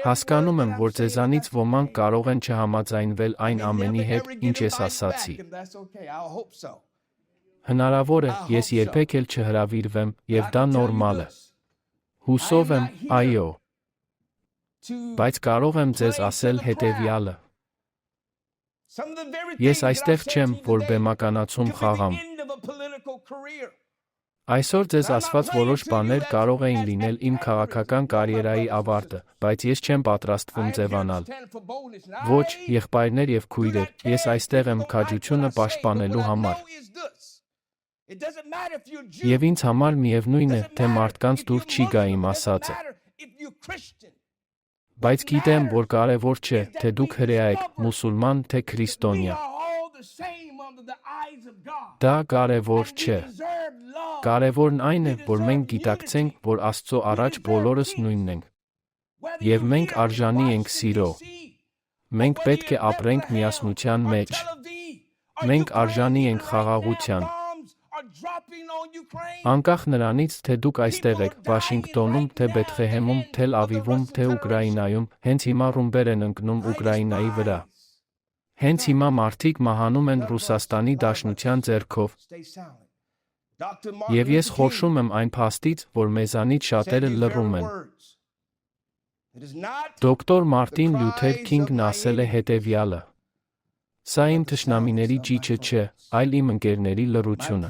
Հասկանում եմ, որ ձեզանից ոմանք կարող են չհամաձայնվել այն ամենի հետ, ինչ ես ասացի։ Հնարավոր է, ես երբեք էլ չհրավիրվեմ, եւ դա նորմալ է։ Հուսով եմ, այո։ Բայց կարող եմ ձեզ ասել հետևյալը. Ես այստեղ չեմ, որ բեմականացում խաղամ։ Այսօր ձեզ ասված որոշ բաներ կարող էին լինել իմ քաղաքական կարիերայի ավարտը, բայց ես չեմ պատրաստվում ձևանալ։ Ոչ, եղբայրներ եւ քույրեր, ես այստեղ եմ քաջությունը պաշտպանելու համար։ Եվ ինձ համար միևնույն է, թե մարդկանց դուր չի գա իմ ասածը։ Բայց գիտեմ, որ կարևոր չէ, թե դուք հրեա եք, մուսուլման, թե քրիստոնյա։ Դա կարևոր չէ։ Կարևորն այն է, որ մենք գիտակցենք, որ Աստծո առաջ բոլորս նույնն ենք։ Եվ մենք արժանի ենք սիրո։ Մենք պետք է ապրենք միասնության մեջ։ Մենք արժանի ենք խաղաղության։ Անկախ նրանից, թե դուք այստեղ եք, Վաշինգտոնում, թե Բեթլեհեմում, Թել Ավիվում, թե Ուկրաինայում, հենց հիմա ռումբեր են ընկնում Ուկրաինայի վրա։ Հենց հիմա մարդիկ մահանում են Ռուսաստանի Դաշնության ձեռքով։ Եվ ես խորշում եմ այն փաստից, որ մեզանից շատերը լռում են։ Դոկտոր Մարտին Լյութեր Քինգն ասել է հետևյալը. Սա իմ թշնամիների ճիչը չէ, այլ իմ ընկերների լռությունը։